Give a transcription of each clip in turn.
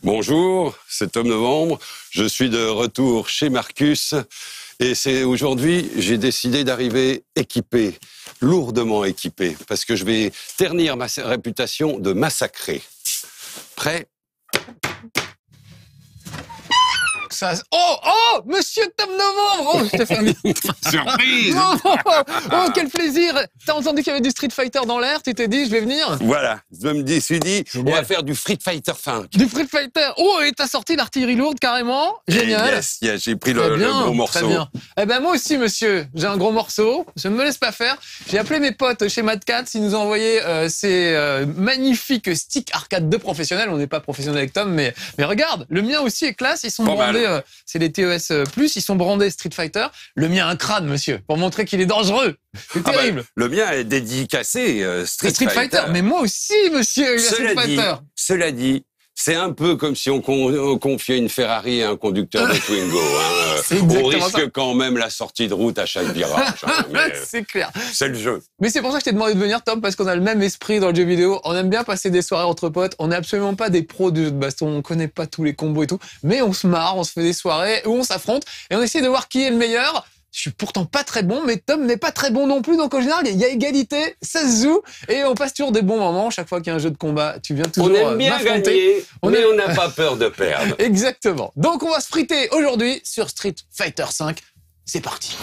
Bonjour, c'est Tom Novembre. Je suis de retour chez Marcus. Et c'est aujourd'hui, j'ai décidé d'arriver équipé, lourdement équipé, parce que je vais ternir ma réputation de massacré. Prêt ? Oh, monsieur Tom Novembre! Oh, je t'ai fait un Surprise! Oh, quel plaisir! T'as entendu qu'il y avait du Street Fighter dans l'air, tu t'es dit, je vais venir? Voilà, je me suis dit, on va faire du Street Fighter 5. Du Street Fighter! Oh, et t'as sorti l'artillerie lourde carrément? Génial! Yes, j'ai pris le gros morceau. Très bien. Eh ben, moi aussi, monsieur, j'ai un gros morceau. Je ne me laisse pas faire. J'ai appelé mes potes chez Mad Cat. Ils nous ont envoyé ces magnifiques sticks arcade de professionnels. On n'est pas professionnel avec Tom, mais regarde, le mien aussi est classe. Ils sont brandés, c'est les TES+, ils sont brandés Street Fighter. Le mien a un crâne, monsieur, pour montrer qu'il est dangereux. C'est terrible. Bah, le mien est dédicacé Street Fighter. Mais moi aussi, monsieur, Street Fighter. Cela dit, c'est un peu comme si on confiait une Ferrari à un conducteur de Twingo. On risque quand même la sortie de route à chaque virage. C'est clair. C'est le jeu. Mais c'est pour ça que je t'ai demandé de venir, Tom, parce qu'on a le même esprit dans le jeu vidéo. On aime bien passer des soirées entre potes. On n'est absolument pas des pros de jeu de baston. On connaît pas tous les combos et tout. Mais on se marre, on se fait des soirées où on s'affronte et on essaie de voir qui est le meilleur. Je suis pourtant pas très bon, mais Tom n'est pas très bon non plus. Donc, en général, il y a égalité, ça se joue, et on passe toujours des bons moments. Chaque fois qu'il y a un jeu de combat, tu viens toujours m'affronter. On aime bien gagner, mais on n'a pas peur de perdre. Exactement. Donc, on va se friter aujourd'hui sur Street Fighter 5. C'est parti.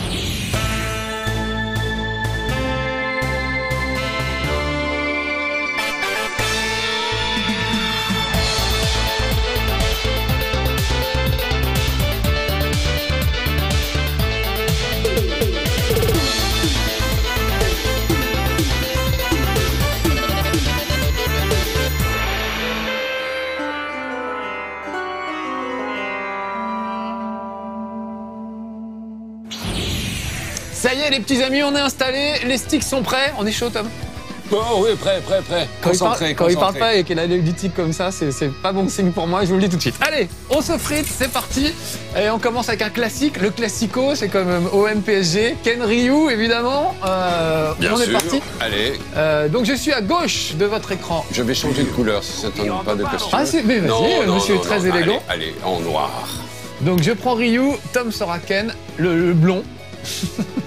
Ça y est, les petits amis, on est installés, les sticks sont prêts. On est chaud, Tom? Oh oui, prêt. Quand il parle pas et qu'il a l'œil du tic comme ça, c'est pas bon signe pour moi, je vous le dis tout de suite. Allez, on se frite, c'est parti. Et on commence avec un classique, le classico, c'est comme OM PSG, Ken Ryu, évidemment. Bien on sûr. est parti. Allez. Donc je suis à gauche de votre écran. Je vais changer de couleur si ça ne t'ennuie pas de costume. Ah, mais vas-y, monsieur est très élégant. Allez, en noir. Donc je prends Ryu, Tom sera Ken, le blond.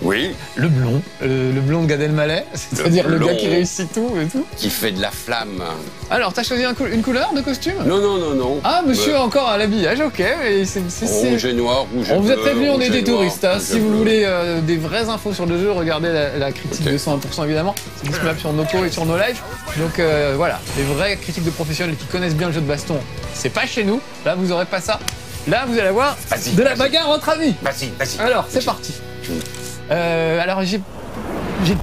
Oui. Le blond de Gad Elmaleh, c'est-à-dire le gars qui réussit tout et tout. Qui fait de la flamme. Alors, t'as choisi une couleur de costume? Non. Ah, monsieur, encore à l'habillage, ok. Mais rouge et noir, rouge et on vous a bleu, prévenu, on est des noir, touristes. Hein. Si vous voulez des vraies infos sur le jeu, regardez la critique de 101% évidemment. C'est disponible sur nos posts et sur nos lives. Donc voilà, les vraies critiques de professionnels qui connaissent bien le jeu de baston, c'est pas chez nous. Là, vous aurez pas ça. Là, vous allez avoir de la bagarre entre amis. Vas-y. Alors, c'est parti. Alors, j'ai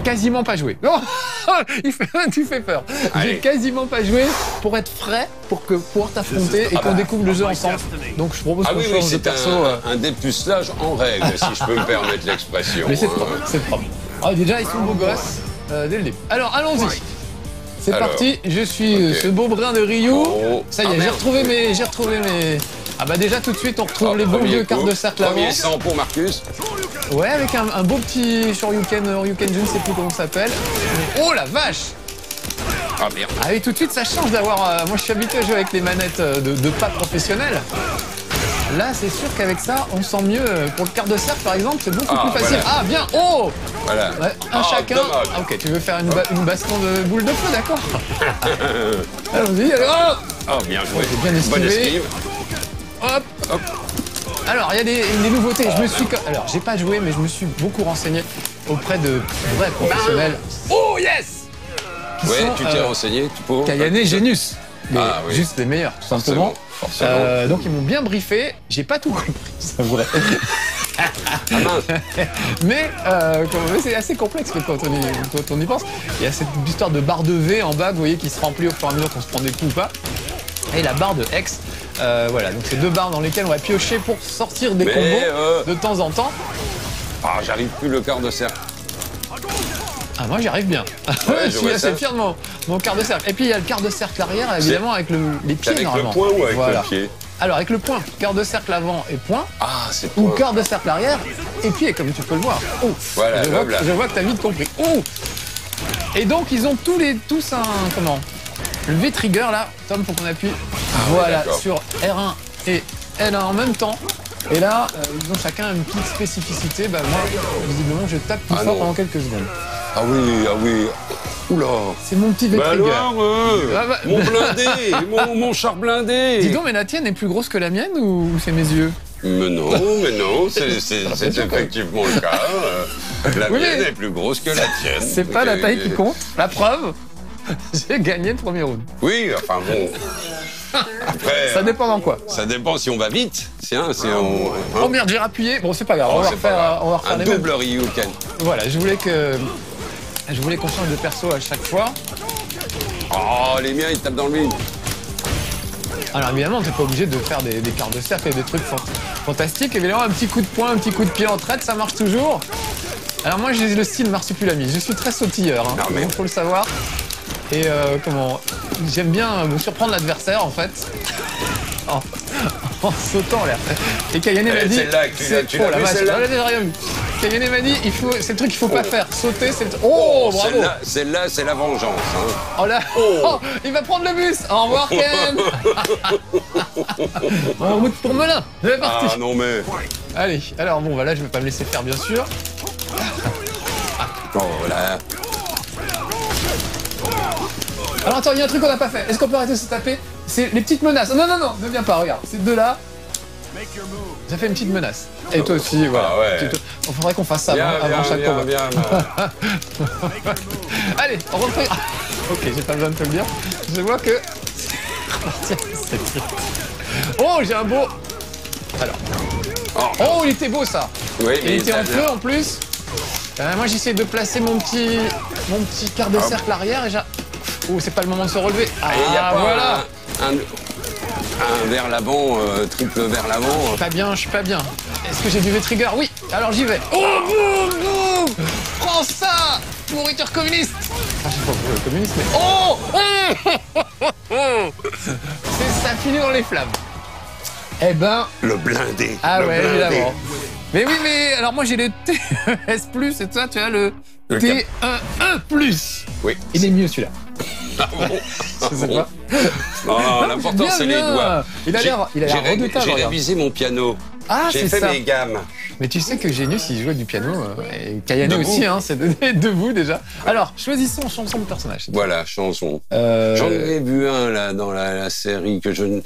quasiment pas joué. Oh, tu fais peur. J'ai quasiment pas joué pour être frais, pour pouvoir t'affronter et qu'on découvre le jeu ensemble. Donc, je propose qu'on change de perso. Un dépucelage en règle, si je peux me permettre l'expression. Mais c'est propre, c'est propre. Ah, déjà, ils sont beaux gosses dès le début. Alors, allons-y. C'est parti, je suis ce beau brin de Ryu. Ça y est, j'ai retrouvé mes... Ah bah déjà tout de suite on retrouve les bons vieux cartes de cercle avant. Premier sang pour Marcus. Ouais, avec un beau petit Shoryuken, je ne sais plus comment ça s'appelle. Oh la vache! Ah merde. Ah oui, tout de suite ça change d'avoir... moi je suis habitué à jouer avec les manettes de pas professionnels. Là c'est sûr qu'avec ça on sent mieux. Pour le quart de cercle par exemple c'est beaucoup plus facile. Voilà. Ah bien, oh! Voilà. Ouais, un chacun. Ah, ok, tu veux faire une baston de boule de feu, d'accord? Allons-y, allez, oh! Oh bien joué. Bien esquivé. Bonne esquive. Hop. Alors, il y a des nouveautés. Alors, j'ai pas joué, mais je me suis beaucoup renseigné auprès de vrais professionnels. Oh, yes! Ouais, tu t'es renseigné pour Kayane et Genius. Oui. Juste les meilleurs, tout simplement. Forcément. Donc, ils m'ont bien briefé. J'ai pas tout compris, c'est vrai. Mais c'est assez complexe quand on y pense. Il y a cette histoire de barre de V en bas, vous voyez, qui se remplit au fur et à mesure qu'on se prend des coups ou pas. Et la barre de X. Voilà, donc c'est deux barres dans lesquelles on va piocher pour sortir des combos de temps en temps. Ah, j'arrive plus le quart de cercle. Ah, moi j'y arrive bien. Je suis assez fier de mon quart de cercle. Et puis il y a le quart de cercle arrière, évidemment, avec les pieds avec normalement. Avec le poing ou avec le pied? Alors avec le poing, quart de cercle avant et poing. Ah, c'est ou quart de cercle arrière et pied, comme tu peux le voir. Oh, voilà, je vois que t'as vite compris. Oh. Et donc ils ont tous un... Comment? Le V-trigger là, Tom, faut qu'on appuie. Voilà, d'accord. sur R1 et L1 en même temps. Et là, ils ont chacun une petite spécificité. Bah moi, visiblement, je tape plus Ah fort non. pendant quelques secondes. Ah oui, ah oui. Oula. C'est mon petit Bah V-Trigger. alors, Ah bah- mon blindé, mon char blindé. Dis donc, mais la tienne est plus grosse que la mienne ou c'est mes yeux? Mais non, c'est effectivement le cas. La Oui, mienne mais- est plus grosse que la tienne. C'est pas la taille qui compte. La preuve, j'ai gagné le premier round. Oui, enfin bon. Après, Ça dépend dans quoi. ça dépend si on va vite. Si on, Oh merde, j'ai rappuyé. Bon, c'est pas grave, on va c'est pas grave. refaire Un les mêmes. double Ryuken. Voilà, je voulais qu'on change de perso à chaque fois. Oh, les miens, ils tapent dans le vide. Alors évidemment, t'es pas obligé de faire des quarts de cercle et des trucs fantastiques. Évidemment, un petit coup de poing, un petit coup de pied en traite, ça marche toujours. Alors moi, j'ai le style marsupilami. Je suis très sautilleur, hein. Non, mais- Donc, faut le savoir. Et j'aime bien me surprendre l'adversaire en fait. En sautant là. Et Kayane m'a dit. celle-là, tu l'as oh la vue, vache, celle-là je l'ai déjà rien vu. Kayane m'a dit, c'est le truc qu'il faut pas faire. Sauter, c'est le truc. Oh, bravo. Celle-là, c'est la vengeance. Hein. Oh là, oh, il va prendre le bus. Au revoir Ken. En route pour Melun. C'est parti. Ah non mais. Allez, alors bon, voilà, je vais pas me laisser faire bien sûr. Oh là. Alors attends, il y a un truc qu'on n'a pas fait. Est-ce qu'on peut arrêter de se taper? C'est les petites menaces. Non, ne viens pas, regarde. Ces deux-là. Ça fait une petite menace. Et toi aussi, voilà. Ah ouais. Il faudrait qu'on fasse ça avant chaque combat. Viens. Allez, on refait. Ah, ok, j'ai pas besoin de te le dire. Je vois que. C'est triste. Oh, j'ai un beau. Alors. Oh, il était beau ça. Oui, Il était en feu en plus. Moi, j'essaie de placer mon petit quart de cercle arrière et j'ai. Oh, c'est pas le moment de se relever. Ah, Il y a pas voilà. un vers l'avant, triple vers l'avant. Pas bien, je suis pas bien. Est-ce que j'ai du V-Trigger? Oui, alors j'y vais. Oh, boum, boum. Prends ça, pourriture communiste. Ah, je sais pas pour le communiste, mais... Oh ça finit dans les flammes. Eh ben... Le blindé. Ah le ouais, blindé. évidemment. Mais oui, mais alors moi j'ai le TES+, et toi tu as le T1E+. Oui. Il est mieux celui-là. Ah bon. Je sais pas. Non, l'important Bien, c'est les bien. doigts. Il a l'air redoutable. J'ai regarde. révisé mon piano. Ah, J'ai c'est fait ça. mes gammes. Mais tu sais que Genius, il jouait du piano, et Kayane Debout. aussi, hein, c'est debout déjà. Alors, choisissons chanson de personnage. Voilà, chanson. Euh, J'en ai vu un là dans la série que je ne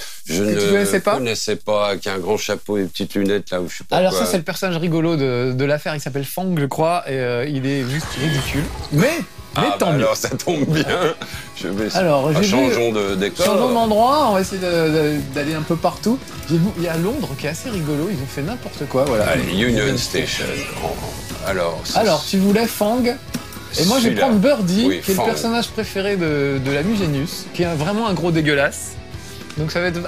connaissais pas, qui a un grand chapeau et des petites lunettes là où je sais pas Alors quoi. ça, c'est le personnage rigolo de l'affaire, il s'appelle Fang, je crois, et il est juste ridicule. Mais tant mieux. Alors ça tombe bien. Je vais. Alors, j'ai vu- changeons de décor. Changeons d'endroit, on va essayer d'aller un peu partout. Il y a Londres qui est assez rigolo, ils ont fait n'importe quoi, voilà. Allez, Union Station. Alors. Alors, tu voulais Fang, et moi je vais Celui-là. prendre Birdie, Oui, qui est Fang. le personnage préféré de la Mugenius, qui est vraiment un gros dégueulasse. Donc ça va être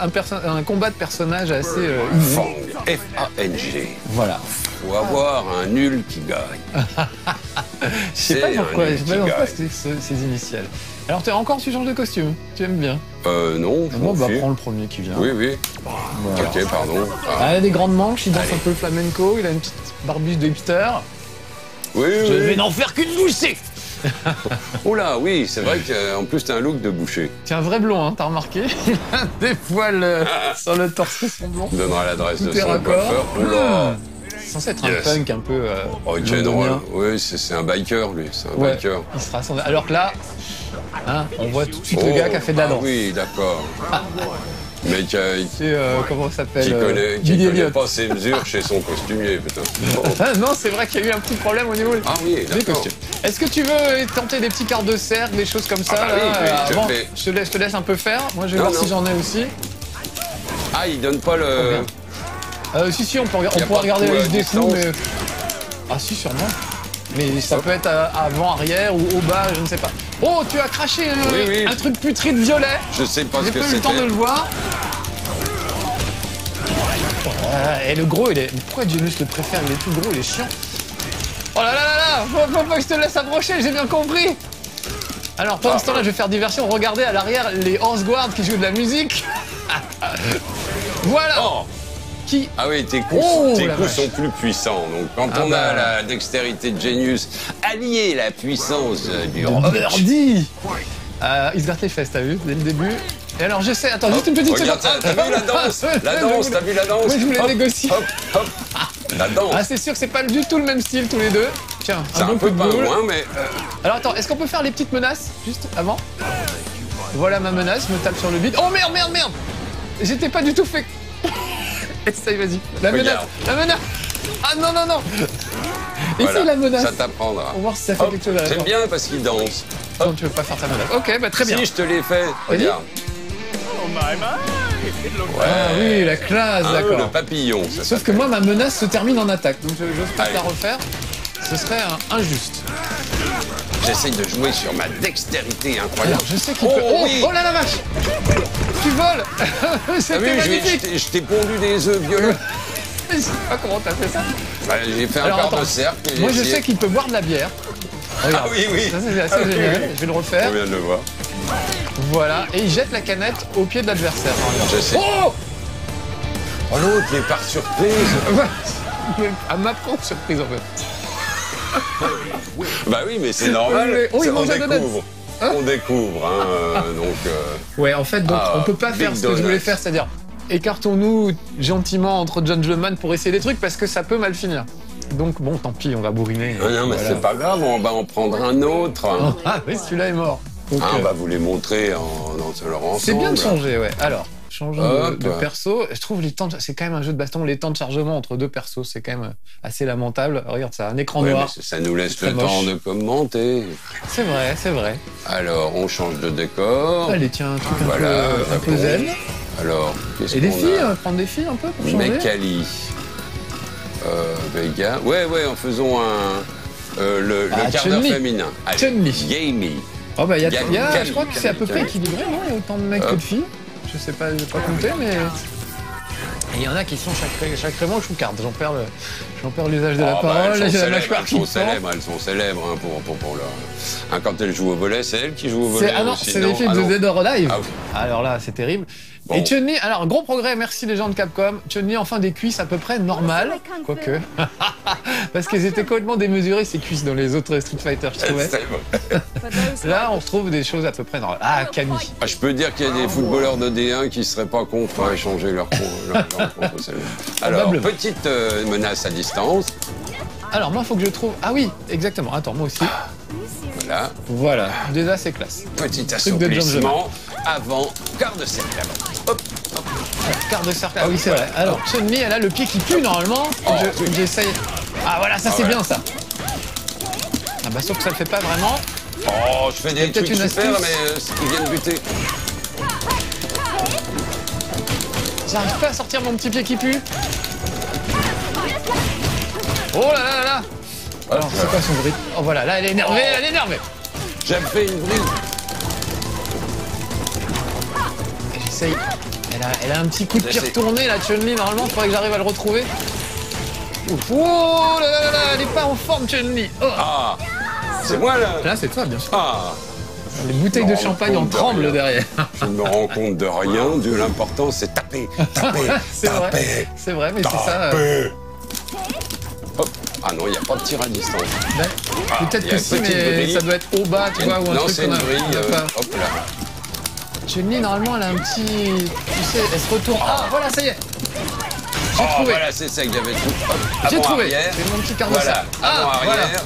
un combat de personnages assez unique. Fang. F-A-N-G. Voilà. Faut avoir un nul qui gagne. Je sais pas C'est pourquoi, un je sais pas pourquoi Ikigai. c'est ces initiales. Alors encore tu changes de costume, tu aimes bien. Non, je Bon, m'en bah fiche. prends le premier qui vient. Oui, oui. Voilà. Ok, pardon. Ah. Ah, il a des grandes manches, il danse un peu le flamenco, il a une petite barbiche de hipster. Oui, Je oui. vais n'en faire qu'une bouchée. Oh là, oui, c'est vrai qu'en plus, t'as un look de boucher. C'est un vrai blond, hein, t'as remarqué? Il a des poils sur le torse qui sont blonds. On donnera l'adresse de Tout est son raccord. coiffeur. Oh là. C'est censé être Yes. un punk un peu. Oh, Ken londonien. Roll. Oui, c'est un biker, lui. C'est un Ouais, biker. il sera sans... Alors que là, hein, on voit tout de suite le gars qui a fait de la danse. Oui, d'accord. Mais qui C'est comment ça s'appelle connaît Billy Elliot. pas ses mesures chez son costumier, putain. Ah, non, c'est vrai qu'il y a eu un petit problème au niveau Ah oui, des d'accord. costumes. Est-ce que tu veux tenter des petits quarts de cercle, des choses comme ça bah là, oui, je avant, fais. je te laisse un peu faire. Moi, je vais Non, voir si non. j'en ai aussi. Ah, il donne pas le... Si, on, Y a pourra pas regarder de la coup à liste des coups, distance. mais... Ah si, sûrement. Mais ça peut être avant, arrière ou au bas, je ne sais pas. Oh, tu as craché Oui. un truc putride violet. Je sais pas ce J'ai que pas eu le temps de c'était. le voir. Et le gros, il est... Pourquoi Genius le préfère? Il est tout gros, il est chiant. Oh là là là là, faut pas que je te laisse approcher, j'ai bien compris. Alors, pendant ce temps-là, je vais faire diversion. Regardez à l'arrière les Horse Guards qui jouent de la musique. Voilà. Oh. Qui... Ah oui, tes coups, Oh, tes la coups vache. sont plus puissants. Donc quand Ah on bah. a la dextérité de Genius, allier la puissance du rock. Birdie. Il se gratte les fesses, t'as vu, dès le début. Et alors je sais, attends, juste une petite Regarde, seconde. t'as vu la danse? La danse, t'as vu la danse? Oui, je voulais Hop, négocier. Hop, hop. La danse. Ah, c'est sûr que c'est pas du tout le même style tous les deux. Tiens, C'est un bon peu coup de pas boule. loin, mais... Alors attends, est-ce qu'on peut faire les petites menaces juste avant? Voilà ma menace, je me tape sur le bide. Oh merde, merde, merde! J'étais pas du tout fait. Essaye, vas-y. La menace, Regarde. la menace! Ah non, non, non! Essaye voilà, la menace. ça t'apprendra. On va voir si ça fait Hop, quelque chose à la j'aime fin. bien parce qu'il danse. Non, tu veux pas faire ta menace. Ok, bah très bien. Si je te l'ai fait, Vas-y. regarde. Ouais. Ah oui, la classe, Hein, d'accord. le papillon, ça Sauf que moi, ma menace se termine en attaque, donc je n'ose pas Allez. la refaire. Ce serait injuste. J'essaye de jouer sur ma dextérité incroyable. Alors, je sais qu'il Oh, peut... Oh, oui. oh là la vache! Tu voles! T'as vu, C'était magnifique! je t'ai pondu des œufs violets. Je sais pas comment t'as fait ça. Bah, j'ai fait un Alors, quart attends. de cercle. et j'ai Moi, je essayé. sais qu'il peut boire de la bière. Regarde. Ah oui, oui. Ça, c'est assez Ah oui, génial. oui. Je vais le refaire. On vient de le voir. Voilà. Et il jette la canette au pied de l'adversaire. Je sais. Oh! Oh l'autre, il est par surprise. À ma propre surprise, en fait. Bah oui, mais c'est normal. Oh, il C'est- mange un donut. découvre. On découvre, hein, donc... Ouais, en fait, donc, Ah, on peut pas Big faire ce que je voulais Donuts. faire, c'est-à-dire écartons-nous gentiment entre gentlemen pour essayer des trucs parce que ça peut mal finir. Donc, bon, tant pis, on va bourriner. Ah non, mais Voilà. c'est pas grave, on va en prendre un autre. Ah, mais celui-là est mort. Donc, Ah, on va vous les montrer dans leur ensemble. c'est bien de changer, ouais. Alors, changeons Hop. de perso. Je trouve les temps, c'est quand même un jeu de baston. Les temps de chargement entre deux persos, c'est quand même assez lamentable. Regarde ça, un écran Ouais, noir. mais ça nous laisse Très le temps moche. de commenter. C'est vrai, c'est vrai. Alors, on change de décor. Allez, tiens, un truc Voilà, un peu bon. zen. Alors, qu'est-ce Et des qu'on filles, a prendre des filles un peu pour changer. Mekali. Vega. Ouais, en faisons le Ah, quart d'heure Chun-Li. féminin. Allez, Chun-Li. Gamey. Oh bah, Camille, je crois que c'est à peu près Camille. équilibré, non? Il y a autant de mecs que de filles. Je sais pas, j'ai pas compté, mais... Et il y en a qui sont sacrément choucardes. J'en perds l'usage de la Oh, bah, parole, elles j'ai sont la célèbres, mâchoire elles qui sont me célèbres, elles sont célèbres hein, pour leur... Hein, quand elles jouent au volet, c'est elles qui jouent au volet Ah non, aussi, c'est les filles de non. Dead or Alive. Ah oui. Alors là, c'est terrible. Bon. Et Chun-Li, alors gros progrès, merci les gens de Capcom. Chun-Li, enfin des cuisses à peu près normales, quoique. Parce qu'elles étaient complètement démesurées ces cuisses dans les autres Street Fighter, je trouvais. C'est vrai. Là, on retrouve des choses à peu près normales. Ah, Camille. Ah, je peux dire qu'il y a des footballeurs de D1 qui seraient pas contre à échanger leur contre celle-là. Alors, Probablement. petite menace à distance. Alors moi, il faut que je trouve... Ah oui, exactement. Attends, moi aussi. Voilà. Voilà, déjà c'est classe. Petit de assouplissement avant quart de cercle. Hop. Quart de cercle. Ah oui, c'est vrai. Alors, Chun-Li, elle a le pied qui pue normalement. Oh, oui. J'essaye. Ah voilà, ça c'est ouais. bien ça. Ah bah sauf que ça le fait pas vraiment. Oh, je fais des peut-être trucs une super, astuce. mais ils viennent buter. J'arrive pas à sortir mon petit pied qui pue. Oh là là là là. Alors, c'est quoi son bruit? Oh voilà, là elle est énervée, elle est énervée. J'ai fait une brise. Et j'essaye. Elle a un petit coup de pied J'essaie. retourné, la Chun-Li, normalement, il faudrait que j'arrive à le retrouver. Ouf. Oh là là là là, elle est pas en forme, Chun-Li. Oh. Ah, c'est moi là. Là, c'est toi, bien sûr. Ah, Les bouteilles de me rends champagne en compte de tremblent rien. derrière. je ne me rends compte de rien. De l'important, c'est taper, taper, C'est vrai. taper, C'est vrai, mais c'est ça. taper. Hop. Ah non, il n'y a pas de tir à distance. Ben, Ah, peut-être il y a que une si, petite mais brille. ça doit être au bas, tu vois, ou un Non, truc c'est une qu'on a- brille. on a pas. Hop là. Chun-Li, normalement, elle a un petit... Tu sais, elle se retourne. Ah, voilà, ça y est. J'ai Oh, trouvé. voilà, c'est ça que j'avais trouvé. Hop, J'ai avant, trouvé. arrière. C'est mon petit quart de Voilà, cercle. avant, Ah, voilà. arrière.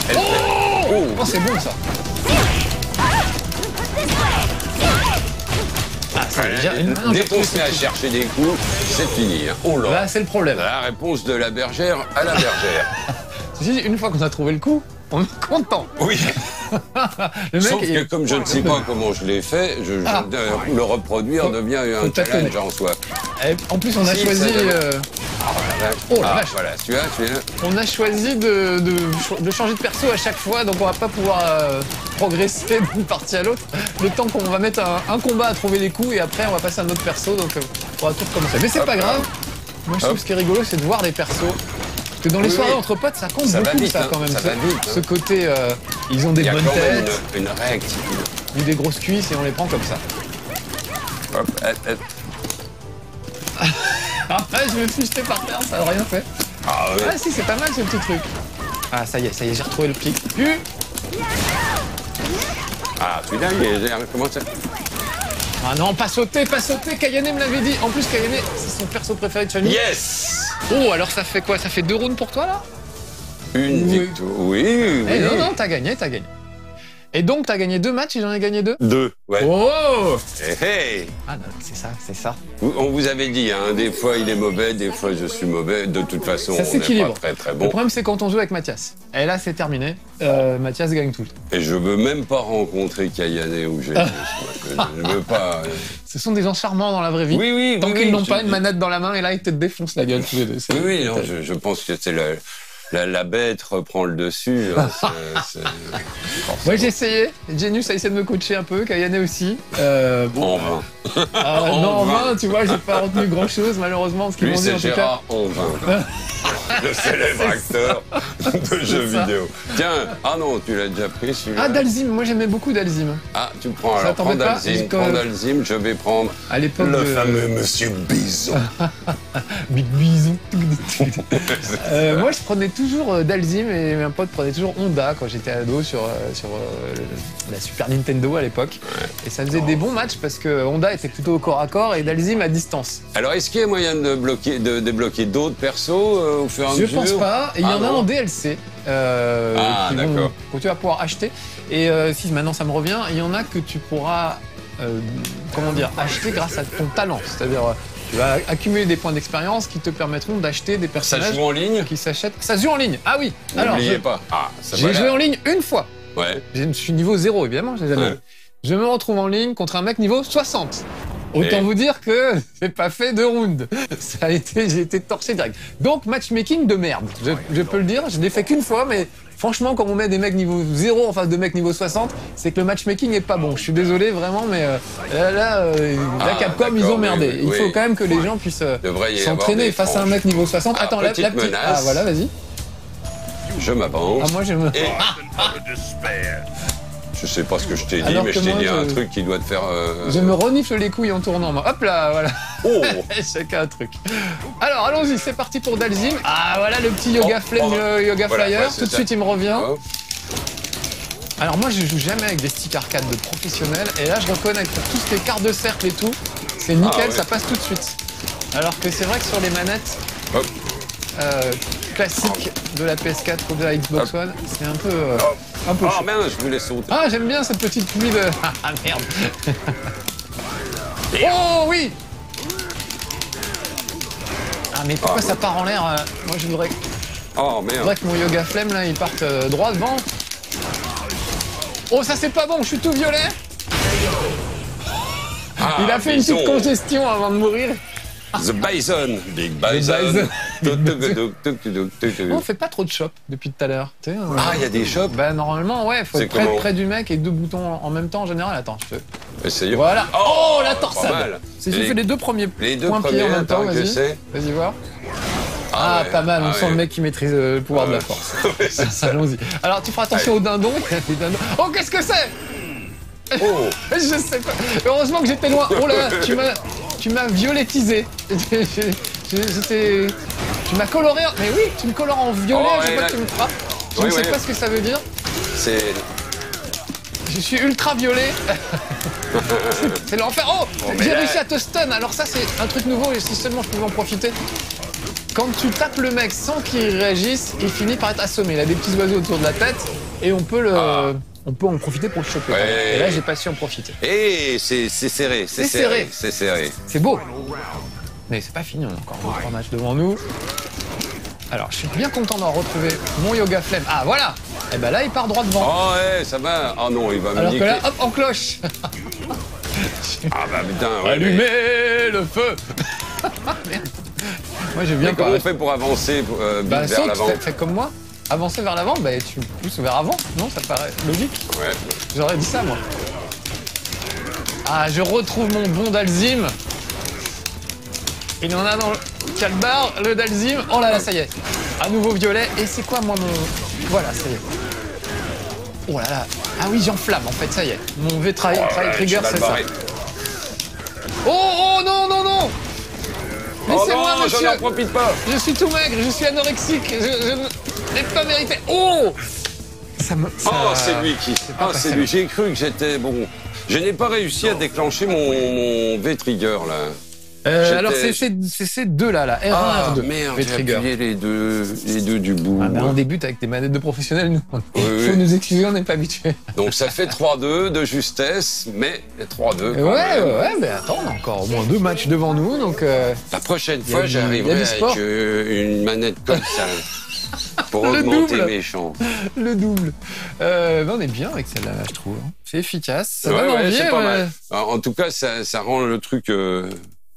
Elle fait- Oh, c'est bon, ça. Ah, ça y est, j'ai- maintenant, j'ai Dès qu'on retrouvé se met ce à truc. chercher des coups, c'est fini. hein. Oh là. Là, c'est le problème. La réponse de la bergère à la bergère. Ceci dit, une fois qu'on a trouvé le coup, on est content. Oui. Le mec, Sauf que il- comme je ne sais pas comment je l'ai fait, Ah. le reproduire devient un tâtonner. challenge en soi. Et en plus, on a Si, choisi... ça donne- Oh la Ah, vache. voilà, celui-là. On a choisi de changer de perso à chaque fois, donc on va pas pouvoir progresser d'une partie à l'autre. Le temps qu'on va mettre un combat à trouver les coups et après on va passer à un autre perso, donc on va tout recommencer. Mais c'est Hop pas là. grave. Moi je trouve Hop. ce qui est rigolo, c'est de voir des persos. Parce que dans les Oui, soirées oui. entre potes, ça compte Ça va beaucoup vite, ça hein. quand même. Ça va vite, hein. Ce côté, ils ont des Il y a bonnes quand même têtes, une réactivité. ou des grosses cuisses et on les prend comme ça. Hop, Ah je me suis jeté par terre, ça n'a rien fait. Ah ouais. Ah si, c'est pas mal ce petit truc. Ah ça y est, j'ai retrouvé le pic. Pu. Ah, celui-là, comment ça? Ah non, pas sauter, Kayane me l'avait dit. En plus, Kayane, c'est son perso préféré de famille. Yes! Oh, alors ça fait quoi? Ça fait 2 rounds pour toi, là? Une victoire, oui. Eh non, t'as gagné. Et donc, t'as gagné 2 matchs et j'en ai gagné 2? 2, ouais. Oh! Hey! Ah non, c'est ça. On vous avait dit, hein, des fois il est mauvais, des fois je suis mauvais. De toute façon, Ça on n'est s'équilibre. pas très très Le bon. problème, c'est quand on joue avec Mathias. Et là, c'est terminé. Mathias gagne tout le temps. Et je veux même pas rencontrer Kayane ou Génius. Je ne veux pas. Ce sont des gens charmants dans la vraie vie. Oui. Tant qu'ils n'ont je- pas une manette dans la main et là, ils te défoncent la gueule tous les deux. Oui, non, je pense que c'est la bête reprend le dessus. Hein, Moi, j'ai essayé. Genius a essayé de me coacher un peu, Kayane aussi. En vain. Non, en vain, tu vois, j'ai pas retenu grand chose, malheureusement, ce qu'ils Lui, m'ont dit c'est en tout cas. Gérard en vain. Le célèbre acteur de jeux ça. vidéo. Tiens, ah non, tu l'as déjà pris celui-là. Ah, Dalzim, moi j'aimais beaucoup Dalzim. Ah, tu prends Ça alors, prends t'embête pas Dalzim, prends Dalzim, je vais prendre À l'époque le de... fameux Monsieur Bison. Big bisous. Moi, je prenais toujours Dalzim et un pote prenait toujours Honda quand j'étais ado sur la Super Nintendo à l'époque. Et ça faisait des bons matchs parce que Honda était plutôt au corps à corps et Dalzim à distance. Alors, est-ce qu'il y a moyen de débloquer d'autres persos au fur et à Je mesure? pense pas. Et il y en a non. en DLC. D'accord. Que tu vas pouvoir acheter. Et si maintenant ça me revient, il y en a que tu pourras acheter grâce à ton talent. C'est-à-dire, tu vas accumuler des points d'expérience qui te permettront d'acheter des Ça personnages joue en ligne? qui s'achètent. Ça se joue en ligne. Ah oui. Alors, N'oubliez pas. Ah, ça j'ai va joué là. en ligne une fois. Ouais. Je suis niveau 0, évidemment. J'ai jamais. Ouais. Je me retrouve en ligne contre un mec niveau 60. Autant Et- vous dire que j'ai pas fait de round. J'ai été torché direct. Donc matchmaking de merde. Je peux le dire. Je l'ai fait qu'une fois, mais franchement, quand on met des mecs niveau 0 en face de mecs niveau 60, c'est que le matchmaking est pas bon. Je suis désolé vraiment, mais la Capcom, ils d'accord, ont merdé. oui, Il faut oui. quand même que les gens puissent Devrait y avoir s'entraîner des face à un franges. mec niveau 60. Ah, Attends, la petite petite. menace. Ah voilà, vas-y. Je m'avance. Ah moi je me. Et je sais pas ce que je t'ai dit, Alors mais que je t'ai moi, dit un je- truc qui doit te faire. Je me renifle les couilles en tournant. Moi. Hop là, voilà. Oh! Chacun un truc. Alors, allons-y, c'est parti pour Dalzim. Ah, voilà le petit yoga Oh, flame, oh, yoga voilà, flyer. ouais, c'est Tout de ça. suite, il me revient. Oh. Alors, moi, je joue jamais avec des sticks arcade de professionnels. Et là, je reconnais que pour tout ce qui est quart de cercle et tout, c'est nickel, ouais. ça passe tout de suite. Alors que c'est vrai que sur les manettes Hop. classiques de la PS4 ou de la Xbox One, c'est un peu Oh chaud. merde, je voulais sauter. Ah, j'aime bien cette petite pluie de... Ah, merde. Oh, oui. Ah, mais pourquoi ça part en l'air Moi, je voudrais Oh merde. que mon yoga flemme, là, il parte droit devant. Oh, ça, c'est pas bon, je suis tout violet. Ah, Il a fait une bison. petite congestion avant de mourir. The Bison. Big Bison. On fait pas trop de chop depuis tout à l'heure. Tu sais, Ah, il y a des shops. Bah, normalement, ouais, faut C'est être comment près du mec et 2 boutons en même temps en général. Attends, je fais... Essayons. Voilà. Oh, Oh, la pas torsade. mal. C'est j'ai Les- fait les 2 premiers Les deux points pieds premiers, en même temps, attends, vas-y. j'essaie. Vas-y voir. Ah, ouais. pas mal, on Ah, sent ouais. le mec qui maîtrise le pouvoir de la Ouais. force. Ouais, c'est ça. Allons-y. Alors, tu feras attention aux dindons. Les dindons. Oh, qu'est-ce que c'est? Oh. Je sais pas. Heureusement que j'étais loin. Oh là, tu m'as violettisé. Tu m'as coloré. Mais oui, tu me colores en violet. Oh, je sais et pas là- que tu me frappes. Je Oui, ne sais oui. pas ce que ça veut dire. C'est. Je suis ultra violet. C'est l'enfer. Oh, mais j'ai là- réussi à te stun. Alors ça, c'est un truc nouveau et si seulement je pouvais en profiter. Quand tu tapes le mec sans qu'il réagisse, il finit par être assommé. Il a des petits oiseaux autour de la tête et on peut en profiter pour le choper. Ouais. Et là, j'ai pas su en profiter. Et c'est serré, C'est serré. c'est serré. C'est beau. Mais c'est pas fini, on a encore 2-3 matchs devant nous. Alors, je suis bien content d'en retrouver mon yoga flemme. Ah, voilà. Et ben là, il part droit devant. Oh ouais, ça va. Ah non, il va me Alors que niquer. là, hop, en cloche. Ah bah putain, ouais. mais- Allumez le feu. Merde. Moi, j'ai bien Mais comment pas. on fait pour avancer vite Bah, vers saute, l'avant? fais comme moi. Avancer vers l'avant, bah tu pousses vers avant. Non, ça paraît logique. Ouais. J'aurais dit ça, moi. Ah, je retrouve mon bon Dalzim. Il en a dans le calbar, le Dalzim. Oh là là, ça y est. À nouveau violet. Et c'est quoi, moi, mon... Voilà, ça y est. Oh là là. Ah oui, j'enflamme, en fait, ça y est. Mon V-Trigger, Ouais, trigger, tu vas c'est le ça. barrer. Oh, non, non, non. Oh Laissez-moi, non, je monsieur. n'en profite pas. Je suis tout maigre, je suis anorexique, je n'ai pas mérité. Oh! Oh, c'est lui qui. pas Ah, c'est passé. lui. J'ai cru que j'étais bon. Je n'ai pas réussi à déclencher mon V-Trigger, là. Alors, c'est ces deux-là, R1, Ah, R2. merde, j'ai V-Trigger. appuyé les deux du bout. Ah, ben, on débute avec des manettes de professionnels, nous. Oui, Faut oui. nous excuser, on n'est pas habitués. Donc ça fait 3-2 de justesse, mais 3-2 quand Ouais, même. mais attends, on a encore au moins 2 matchs devant nous, donc... La prochaine Il y a fois, du- j'arriverai il y a du sport. avec une manette comme ça. Pour Le augmenter double. mes chances. le double. Ben, on est bien avec celle-là, là, je trouve. C'est efficace, ça donne envie. c'est pas mal. En tout cas, ça rend le truc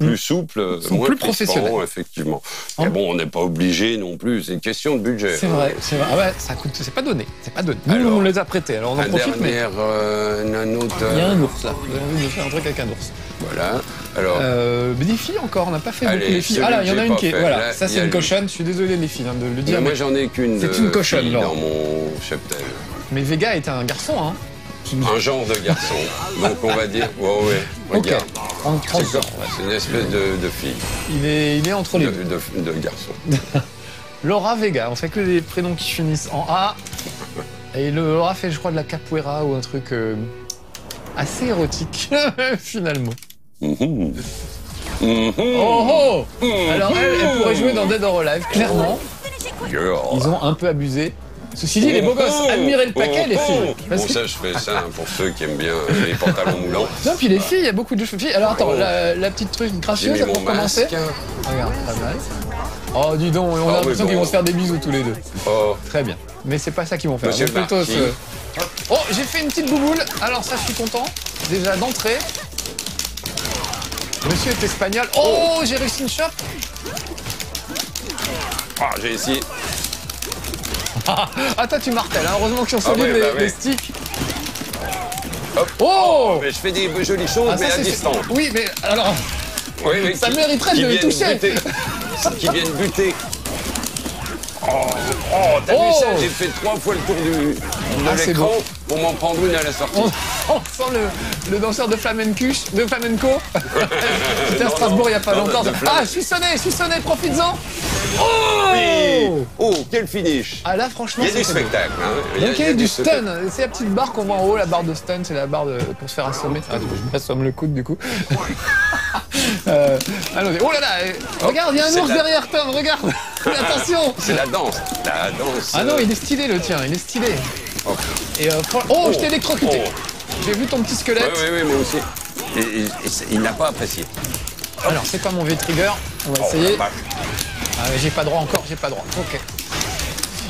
plus souple, moins plus crispant, professionnel. effectivement. Mais bon, on n'est pas obligé non plus. C'est une question de budget. C'est vrai, c'est vrai. Ah ouais, ça coûte, c'est pas donné, Nous, Alors, on les a prêtés, alors on en Un profite, mais... dernier, un autre. Il y a un ours, là. J'ai envie de faire un truc avec un ours. Voilà. Alors, Mais des filles encore, on n'a pas fait Allez, beaucoup les filles. celui Ah là, que il y en a j'ai une pas qui est... fait, Voilà, là, ça il y c'est a une lui. cochonne, je suis désolé les filles de le dire. moi, Mais, j'en ai qu'une. c'est une cochonne, fille Laurent. dans mon cheptel. mais Vega est un garçon, hein. Un genre de garçon. Donc on va dire, ouais, Ok, regarde. en C'est transgenre. c'est une espèce de fille, Il est entre les deux. de garçon. Laura Vega, on fait que des prénoms qui finissent en A. Et Laura fait, je crois, de la capoeira ou un truc assez érotique, finalement. Mhm. Mhm. Oh oh Alors elle pourrait jouer dans Dead or Alive, clairement. Girl. Ils ont un peu abusé. Ceci dit, les beaux gosses, admirez le paquet, les filles. Parce Bon, que- ça, je fais ça hein, pour ceux qui aiment bien les pantalons moulants. Non, puis les filles, il y a beaucoup de filles. Alors attends, Oh. la petite truc J'ai gracieuse, mis ça mon pour commencer. masque. Regarde, pas mal. Oh, dis donc, on a oui, l'impression bon. qu'ils vont se faire des bisous tous les deux. Oh, très bien. Mais c'est pas ça qu'ils vont faire. Monsieur Ils vont plutôt Marquis. Oh, j'ai fait une petite bouboule. Alors ça, je suis content. Déjà d'entrée. Monsieur est espagnol. Oh, j'ai réussi une chope. j'ai essayé. Ah, toi, tu martèles. Hein. Heureusement qu'ils sont Ah solides ouais, bah les ouais. sticks. Hop. Oh, Mais je fais des jolies choses, Ah, ça, mais à c'est- distance. Oui, mais alors, Oui, ça qui- mériterait qui de viennent toucher. buter. Qui viennent buter. T'as vu Oh. ça? J'ai fait 3 fois le tour de Ah, c'est l'écran beau. pour m'en prendre une à la sortie. on sent le danseur de flamenco. J'étais à Strasbourg il y a pas Non, longtemps. de flamenco. Ah, je suis sonné, profites-en. Oh Oui. Oh, quel finish! Ah là, franchement, Il y a du c'était beau. spectacle. Hein. Donc il y a du stun. spectacle. C'est la petite barre qu'on voit en haut, la barre de stun, c'est la barre pour se faire assommer. Ah, je m'assomme le coude du coup. Allons-y. Oh là là, regarde, il y a un c'est ours la- derrière Tom, regarde. Attention. C'est la danse. La danse. Ah non, il est stylé le tien, il est stylé. Oh. Et oh, je t'ai électrocuté. Oh. J'ai vu ton petit squelette. Oui, moi aussi. Il n'a pas apprécié. Alors, c'est pas mon V-trigger, on va Oh, essayer. la vache. Ah, mais j'ai pas droit encore, j'ai pas droit. Ok.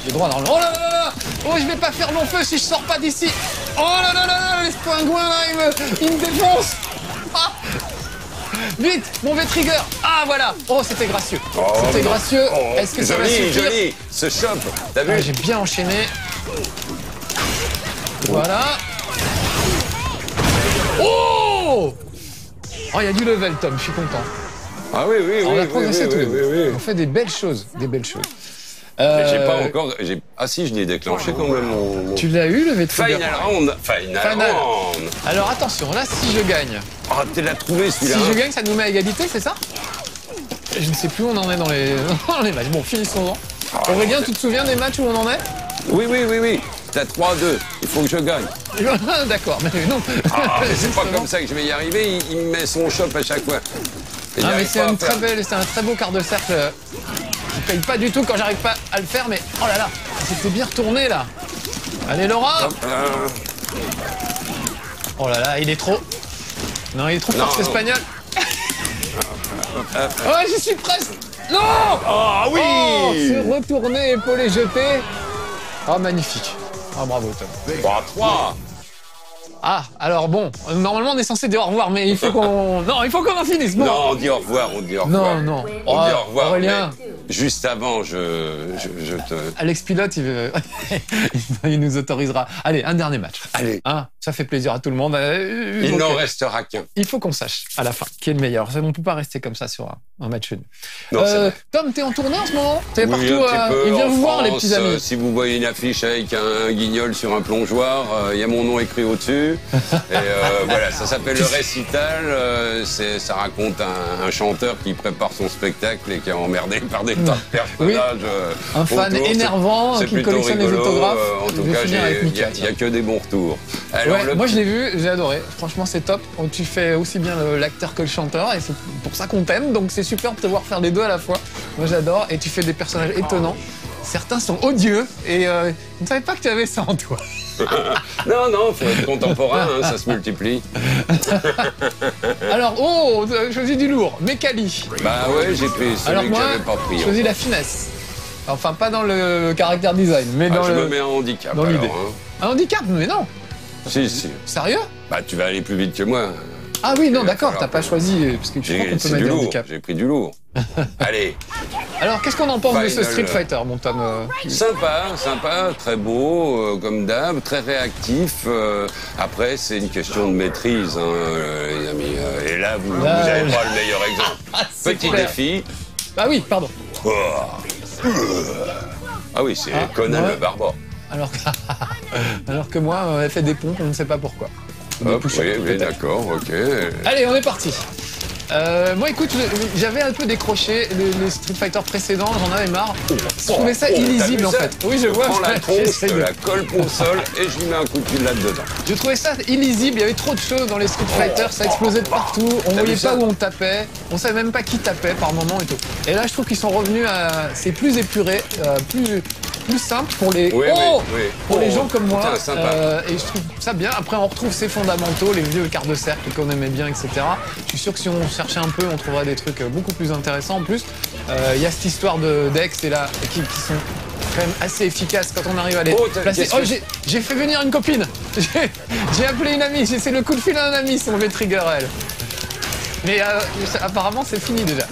J'ai droit normalement. Oh là là là. Oh, je vais pas faire long feu si je sors pas d'ici. Oh là là là là, les pingouins là, ils me défoncent. Ah. Vite, mon V-trigger. Ah voilà. Oh, c'était gracieux. C'était gracieux. Oh, Est-ce que ça va joli, suffire? joli. Ce chope. T'as vu? Ah, j'ai bien enchaîné. Voilà. Oh. Oh, il y a du level, Tom, je suis content. Ah oui, On a progressé tous les deux. oui. On fait des belles choses, Mais j'ai pas encore. Ah si, je l'ai déclenché quand même. Mon... Tu l'as eu, le V-trigger? Final round. Final Final. round. Alors attention, là, si je gagne, Ah, tu l'as trouvé celui-là. si je gagne, ça nous met à égalité, c'est ça? Je ne sais plus où on en est dans les, dans les matchs. Bon, finissons-en. Aurélien, tu te souviens des matchs où on en est? Oui. T'as 3-2. Il faut que je gagne. D'accord, mais non. Ah, mais c'est pas Justement. comme ça que je vais y arriver. Il me met son chope à chaque fois. Et Ah, mais j'arrive c'est pas à une faire. très belle, c'est un très beau quart de cercle. Je paye pas du tout quand j'arrive pas à le faire, mais oh là là, c'était bien retourné là. Allez Laura. Oh là là, il est trop. Non, il est trop fort, cet non. espagnol. Oh, j'y suis presque. Non. Ah oui. Oh, c'est retourné, épaulé, jeté. Oh, magnifique. Ah, bravo, Tom. 3-3. Ah, alors bon, normalement on est censé dire au revoir, mais il faut qu'on... Non, il faut qu'on en finisse. Bon. Non, on dit au revoir. Non. On dit au revoir. Aurélien, mais juste avant, je te. Alex Pilote, il nous autorisera. Allez, un dernier match. Allez. Un Ça fait plaisir à tout le monde. Il n'en restera qu'un. Il faut qu'on sache à la fin qui est le meilleur. On ne peut pas rester comme ça sur un match nul. Non, c'est vrai. Tom, t'es en tournée en ce moment? T'es Oui, partout. un petit peu. Ils viennent En vous voir, les France, petits amis. Si vous voyez une affiche avec un guignol sur un plongeoir, il y a mon nom écrit au-dessus. Et voilà, ça s'appelle le récital. Ça raconte un chanteur qui prépare son spectacle et qui est emmerdé par des tas de personnages. Un fan autour. énervant C'est qui plutôt collectionne les rigolo. autographes. En tout Je vais cas, finir avec il Mika, n'y a que des bons retours. Alors, ouais, moi je l'ai vu, j'ai adoré. Franchement, c'est top. Tu fais aussi bien l'acteur que le chanteur et c'est pour ça qu'on t'aime. Donc c'est super de te voir faire les deux à la fois. Moi j'adore. Et tu fais des personnages étonnants. Certains sont odieux et je ne savais pas que tu avais ça en toi. Non, faut être contemporain, hein, ça se multiplie. Alors, tu as choisi du lourd, Mekali. Bah ouais, j'ai pris celui Alors que moi, j'avais pas pris. j'ai choisi la finesse. Enfin, pas dans le caractère design, mais dans je le. me mets en handicap. dans alors, l'idée. hein. Un handicap? Mais non. Si. Sérieux? Bah tu vas aller plus vite que moi. Ah oui, non, va d'accord, falloir t'as pas que- choisi, parce que je crois qu'on peut C'est mettre du des lourd. handicaps. J'ai pris du lourd. Allez, Alors, qu'est-ce qu'on en pense de ce Final. Street Fighter, mon Tom sympa, très beau, comme d'hab, très réactif. Après, c'est une question de maîtrise, hein, les amis. Et là, vous n'avez pas le meilleur exemple. c'est Petit clair. défi. Ah oui, pardon. Ah oui, c'est Ah, Conan ouais. le barbare. Alors que moi, on a fait des pompes, on ne sait pas pourquoi. Des Hop, push-ups, oui, peut-être. d'accord, ok. Allez, on est parti. Moi, écoute, j'avais un peu décroché les Street Fighter précédents, j'en avais marre. Je trouvais ça t'as illisible vu en ça fait. Oui, je vois. prends la tronche, j'essaie je de- la colle au sol et je lui mets un coup de pied là-dedans. Je trouvais ça illisible, il y avait trop de choses dans les Street Fighter, ça explosait de partout, on T'as voyait vu ça pas où on tapait, on savait même pas qui tapait par moment et tout. Et là, je trouve qu'ils sont revenus à. C'est plus épuré, plus simple pour les. Oui, Oh oui. Pour les Oh, gens comme moi. putain, sympa. Et je trouve ça bien. Après, on retrouve ces fondamentaux, les vieux quarts de cercle qu'on aimait bien, etc. Je suis sûr que si on cherchait un peu, on trouverait des trucs beaucoup plus intéressants. En plus, il y a cette histoire de Dex et là, qui sont quand même assez efficaces quand on arrive à les Oh, placer. qu'est-ce Oh, que- j'ai fait venir une copine. J'ai appelé une amie. C'est le coup de fil à un ami, son V-Trigger, elle. Mais apparemment, c'est fini déjà.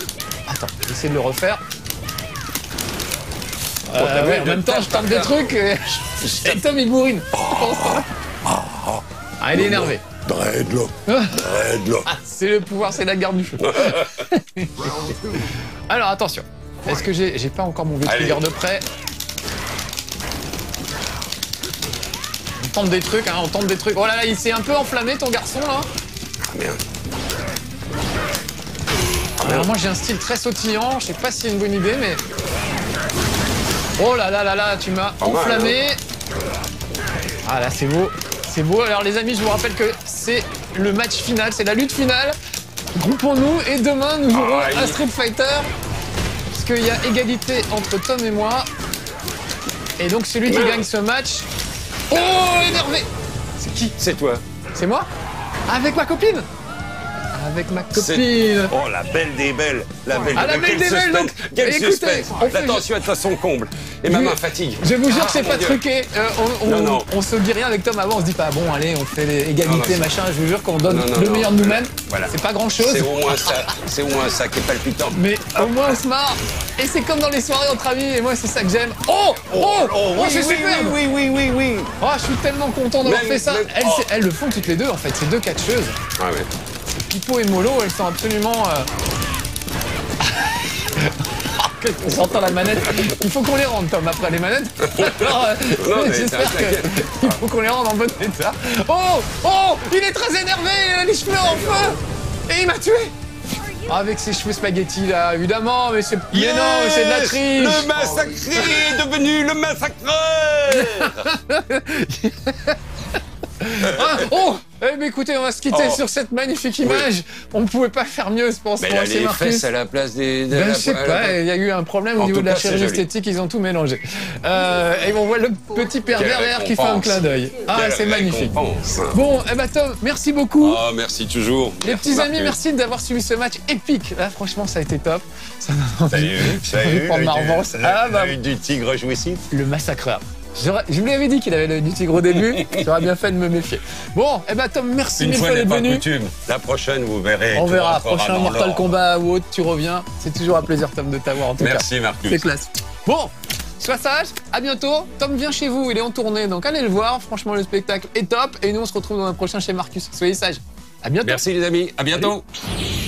Attends, je vais essayer de le refaire. t'as vu, Ouais, en de même temps, tape je tente par des terre. trucs et Tom, il bourrine. Ah, il est énervé. Dreadlock. Ah, c'est le pouvoir, c'est la garde du feu. Alors, attention. Est-ce que j'ai pas encore mon V-Trigger Allez. de près? On tente des trucs, hein, on tente des trucs. Oh là là, il s'est un peu enflammé, ton garçon, là. Ah merde. Alors moi j'ai un style très sautillant, je sais pas si c'est une bonne idée mais... Oh là là là là, tu m'as Pas mal, enflammé. Ah là c'est beau, c'est beau. Alors les amis, je vous rappelle que c'est le match final, c'est la lutte finale. Groupons-nous et demain nous jouerons Ah, à Street Fighter. Parce qu'il y a égalité entre Tom et moi. Et donc celui qui gagne ce match... Oh, énervé. C'est qui? C'est toi. C'est moi? Avec ma copine. Avec ma copine. Oh, la belle des belles. La belle Ah, la belle Quel des belles, suspense. donc, Quel écoutez, suspense. on fait- La tension est à son comble. Et ma Oui. main fatigue. Je vous jure Ah, que c'est mon pas Dieu. truqué. Non. On se dit rien avec Tom avant, on se dit pas bon allez on fait les égalités Non, machin, je vous jure qu'on donne Non, le meilleur de nous-mêmes. Voilà. C'est pas grand chose, C'est au moins ça. C'est au moins ça qui est palpitant. mais au moins on se marre. Et c'est comme dans les soirées entre amis, et moi c'est ça que j'aime. Oh c'est super. oui. Oh, je suis tellement content d'avoir Même- fait ça. même- Elles le font toutes les deux en fait, ces deux catcheuses. Ah ouais. Pipo et Molo, elles sont absolument... On s'entend la manette. Il faut qu'on les rende, Tom, après les manettes. Alors, Non, mais j'espère t'inquiète. qu'il faut qu'on les rende en bon état. Oh, il est très énervé, il a les cheveux en feu. Et il m'a tué. Avec ses cheveux spaghettis, là, évidemment, mais c'est... Mais non, mais c'est de la triche. Le massacré est devenu le massacreur. Ah, oh mais écoutez, on va se quitter Oh. sur cette magnifique image. On ne pouvait pas faire mieux, je pense, Mais pour là, c'est les Marcus. fesses à la place des... Ben, je sais pas, il y a eu un problème au En niveau tout de la cas, c'est chirurgie joli. esthétique, ils ont tout mélangé. Et on voit le petit pervers Quelle derrière qui fait un récompense. clin d'œil. Ah, Quelle c'est magnifique. récompense. Bon, eh ben Tom, merci beaucoup. Ah, merci toujours. Les Merci, petits amis, Marcus. merci d'avoir suivi ce match épique. Là, franchement, ça a été top. Ça m'a T'as envie, eu, j'ai envie de prendre ma revanche. Ah, bah, du tigre jouissif. le massacreur. Je vous l'avais dit qu'il avait du tigre au début. J'aurais bien fait de me méfier. Bon, eh ben Tom, merci Une mille fois fois n'est d'être pas venu. coutume. La prochaine, vous verrez. On tout verra. rentrera Prochain dans Mortal l'ordre. Kombat ou autre, tu reviens. C'est toujours un plaisir, Tom, de t'avoir en tout cas. Merci, Marcus. C'est classe. Bon, Sois sage, à bientôt. Tom vient chez vous, il est en tournée, donc allez le voir. Franchement, le spectacle est top. Et nous, on se retrouve dans un prochain chez Marcus. Soyez sages. À bientôt. Merci les amis, à bientôt. Salut.